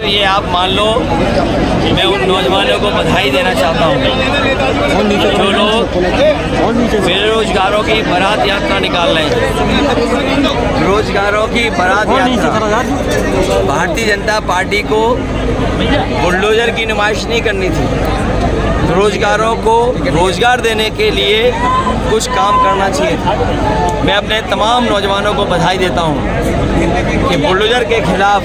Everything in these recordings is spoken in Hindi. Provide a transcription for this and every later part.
तो ये आप मान लो, मैं उन नौजवानों को बधाई देना चाहता हूँ जो लोग बेरोजगारों की बारात यात्रा निकाल रहे हैं। बेरोजगारों की बारात यात्रा, भारतीय जनता पार्टी को बुलडोजर की नुमाइश नहीं करनी थी। बेरोजगारों को रोजगार देने के लिए कुछ काम करना चाहिए था। मैं अपने तमाम नौजवानों को बधाई देता हूं कि बुलडोजर के खिलाफ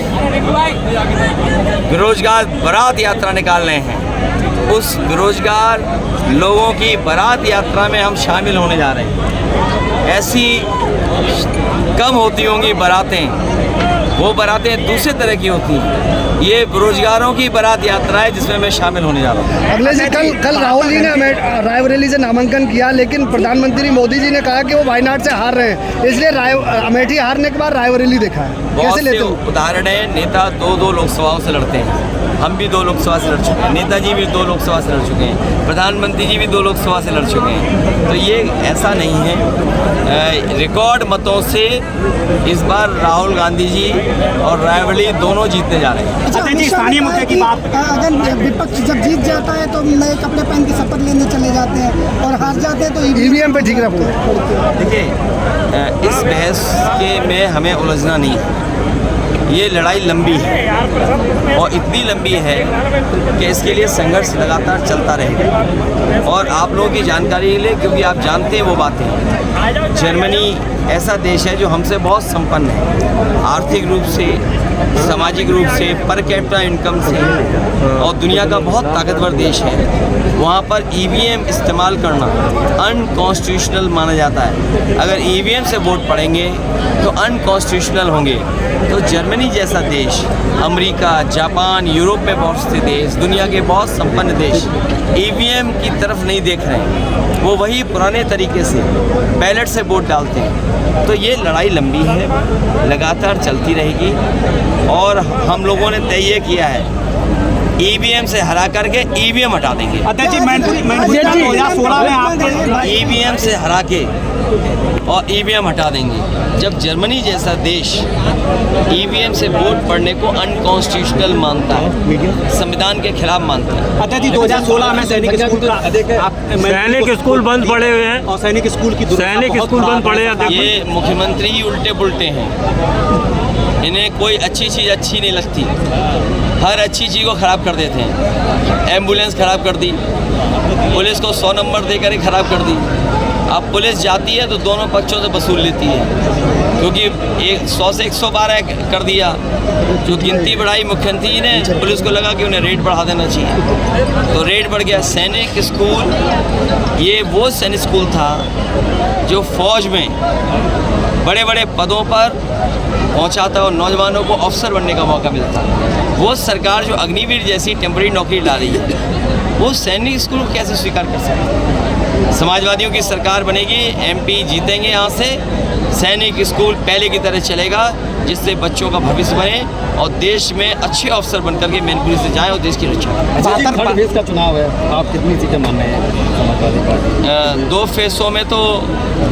बेरोजगार बारात यात्रा निकाल रहे हैं। उस बेरोजगार लोगों की बारात यात्रा में हम शामिल होने जा रहे हैं। ऐसी कम होती होंगी बारातें, वो बारातें दूसरे तरह की होती हैं। ये बेरोजगारों की बारात यात्रा है जिसमें मैं शामिल होने जा रहा हूँ। अगले जी कल राहुल जी ने रायबरेली से नामांकन किया, लेकिन प्रधानमंत्री मोदी जी ने कहा कि वो वायनाड से हार रहे हैं, इसलिए अमेठी हारने के बाद रायबरेली देखा है। कैसे लेते हो? उदाहरण है, नेता दो लोकसभाओं से लड़ते हैं। हम भी 2 लोकसभा से लड़ चुके हैं, नेताजी भी 2 लोकसभा से लड़ चुके हैं, प्रधानमंत्री जी भी 2 लोकसभा से लड़ चुके हैं। तो ये ऐसा नहीं है। रिकॉर्ड मतों से इस बार राहुल गांधी जी और रायबरेली दोनों जीतने जा रहे हैं। अच्छा जी, स्थानीय मुद्दे की बात, अगर विपक्ष जब जीत जाता है तो नए कपड़े पहन के शपथ लेने चले जाते हैं और हार जाते हैं तो ईवीएम पे ठीक रखते हैं। देखिए, इस बहस के में हमें उलझना नहीं है। ये लड़ाई लंबी है और इतनी लंबी है कि इसके लिए संघर्ष लगातार चलता रहेगा। और आप लोगों की जानकारी ले, क्योंकि आप जानते हैं वो बातें, जर्मनी ऐसा देश है जो हमसे बहुत संपन्न है, आर्थिक रूप से, सामाजिक रूप से, पर कैपिटा इनकम से, और दुनिया का बहुत ताकतवर देश है। वहाँ पर ईवीएम इस्तेमाल करना अनकॉन्स्टिट्यूशनल माना जाता है। अगर ईवीएम से वोट पड़ेंगे तो अनकॉन्स्टिट्यूशनल होंगे। तो जर्मनी जैसा देश, अमेरिका, जापान, यूरोप में बहुत से देश, दुनिया के बहुत संपन्न देश ईवीएम की तरफ नहीं देख रहे हैं। वो वही पुराने तरीके से बैलेट से वोट डालते हैं। तो ये लड़ाई लंबी है, लगातार चलती रहेगी। और हम लोगों ने तय किया है, ईवीएम से हरा करके ईवीएम हटा देंगे। ईवीएम से हरा के और ईवीएम हटा देंगे। जब जर्मनी जैसा देश ईवीएम से वोट पड़ने को अनकॉन्स्टिट्यूशनल मानता है, संविधान के खिलाफ मानता है। अच्छा जी, 2016 में सैनिक स्कूल बंद पड़े हुए हैं और सैनिक स्कूल बंद पड़े हैं। ये मुख्यमंत्री ही उल्टे पुल्टे हैं। इन्हें कोई अच्छी चीज़ अच्छी नहीं लगती, हर अच्छी चीज़ को ख़राब कर देते हैं। एम्बुलेंस ख़राब कर दी, पुलिस को 100 नंबर देकर ही ख़राब कर दी। अब पुलिस जाती है तो दोनों पक्षों से वसूल लेती है, क्योंकि 100 से 112 कर दिया। जो गिनती बढ़ाई मुख्यमंत्री ने, पुलिस को लगा कि उन्हें रेट बढ़ा देना चाहिए, तो रेट बढ़ गया। सैनिक स्कूल, ये वो सैनिक स्कूल था जो फौज में बड़े बड़े पदों पर पहुंचाता और नौजवानों को अफसर बनने का मौका मिलता। वो सरकार जो अग्निवीर जैसी टेम्परेरी नौकरी ला रही है, वो सैनिक स्कूल को कैसे स्वीकार कर सकती है? समाजवादियों की सरकार बनेगी, एमपी जीतेंगे यहाँ से, सैनिक स्कूल पहले की तरह चलेगा, जिससे बच्चों का भविष्य बने और देश में अच्छे अफसर बनकर के मैनपुरी से जाएं और देश की रक्षा करें। 72 फेज का चुनाव है, आप कितनी सीटें मान रहे हैं समाजवादी पार्टी? 2 फेसों में तो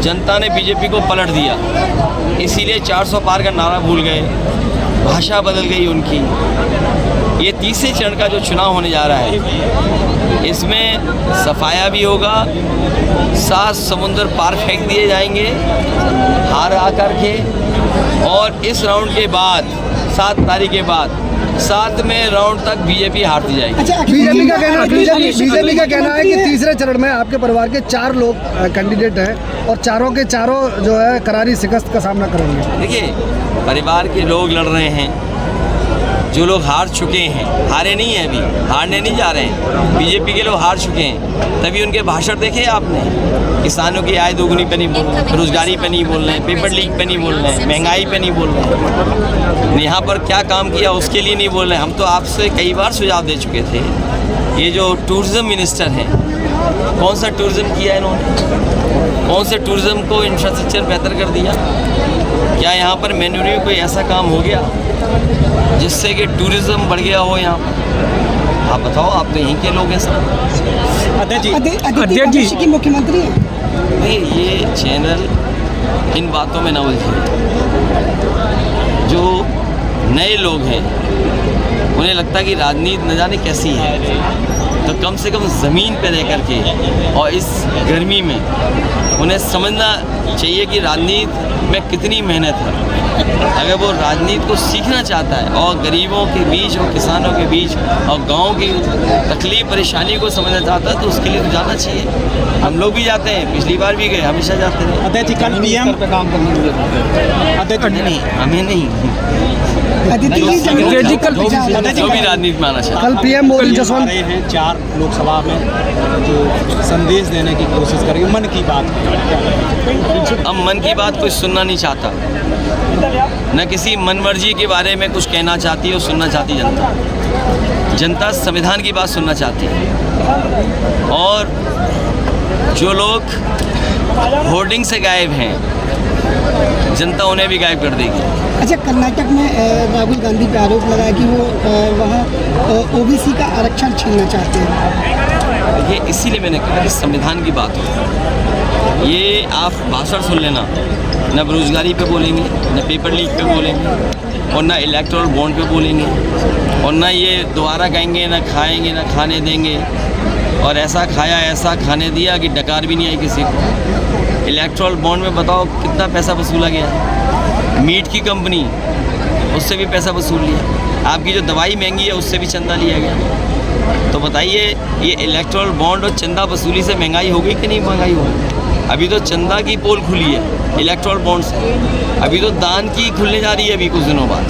जनता ने बीजेपी को पलट दिया, इसीलिए 400 पार का नारा भूल गए, भाषा बदल गई उनकी। ये तीसरे चरण का जो चुनाव होने जा रहा है, इसमें सफाया भी होगा, 7 समुंदर पार फेंक दिए जाएंगे हार आकर के। और इस राउंड के बाद 7 तारीख के बाद 7वें राउंड तक बीजेपी हारती जाएगी। अच्छा, बीजेपी का कहना है कि तीसरे चरण में आपके परिवार के 4 लोग कैंडिडेट हैं और चारों के चारों जो है करारी शिकस्त का सामना करेंगे। देखिए, परिवार के लोग लड़ रहे हैं, जो लोग हार चुके हैं, हारे नहीं हैं अभी, हारने नहीं जा रहे हैं। बीजेपी के लोग हार चुके हैं, तभी उनके भाषण देखे आपने। किसानों की आय दोगुनी पे नहीं बोल रहे, बेरोजगारी पे नहीं बोल रहे हैं, पेपर लीक पे नहीं बोल रहे हैं, महंगाई पे नहीं बोल रहे हैं, यहाँ पर क्या काम किया उसके लिए नहीं बोल रहे हैं। हम तो आपसे कई बार सुझाव दे चुके थे। ये जो टूरिज़्म मिनिस्टर हैं, कौन सा टूरिज़्म किया इन्होंने? कौन से टूरिज़्म को इंफ्रास्ट्रक्चर बेहतर कर दिया? क्या यहाँ पर मैन्युअली कोई ऐसा काम हो गया जिससे कि टूरिज़्म बढ़ गया हो यहाँ पर? आप बताओ, आप तो यहीं के लोग हैं सब। अध्यक्ष जी की मुख्यमंत्री हैं। नहीं, ये चैनल इन बातों में न उलझे। जो नए लोग हैं उन्हें लगता है कि राजनीति न जाने कैसी है, तो कम से कम ज़मीन पे रह कर के और इस गर्मी में उन्हें समझना चाहिए कि राजनीति में कितनी मेहनत है। अगर वो राजनीति को सीखना चाहता है और गरीबों के बीच और किसानों के बीच और गाँव की तकलीफ परेशानी को समझना चाहता है तो उसके लिए तो जाना चाहिए। हम लोग भी जाते हैं, पिछली बार भी गए, हमेशा जाते रहे। अध्यक्ष जी कल पीएम पे काम करने के लिए अध्यक्ष जी नहीं, हमें नहीं, अदिति जी जो भी राजनीति में आना चाहता है। कल पीएम मोदी जसवंत रहे हैं 4 लोकसभा में जो संदेश देने की कोशिश करेंगे, मन की बात। अब मन की बात कोई सुनना नहीं चाहता, न किसी मनमर्जी के बारे में कुछ कहना चाहती है और सुनना चाहती जनता। जनता संविधान की बात सुनना चाहती है और जो लोग होर्डिंग से गायब हैं जनता उन्हें भी गायब कर देगी। अच्छा, कर्नाटक में राहुल गांधी पे आरोप लगाया कि वो वहाँ ओबीसी का आरक्षण छीनना चाहते हैं। ये इसीलिए मैंने कहा कि संविधान की बात हो। ये आप भाषण सुन लेना, न बेरोजगारी पे बोलेंगे, न पेपर लीक पे बोलेंगे और न इलेक्टोरल बॉन्ड पे बोलेंगे और न ये दोबारा कहेंगे न खाएंगे न खाने देंगे और ऐसा खाया ऐसा खाने दिया कि डकार भी नहीं आई किसी को। इलेक्टोरल बॉन्ड में बताओ कितना पैसा वसूला गया है। मीट की कंपनी, उससे भी पैसा वसूल लिया। आपकी जो दवाई महंगी है उससे भी चंदा लिया गया। तो बताइए ये इलेक्टोरल बॉन्ड और चंदा वसूली से महंगाई होगी कि नहीं महंगाई होगी? अभी तो चंदा की पोल खुली है इलेक्टोरल बॉन्ड से, अभी तो दान की खुलने जा रही है अभी कुछ दिनों बाद।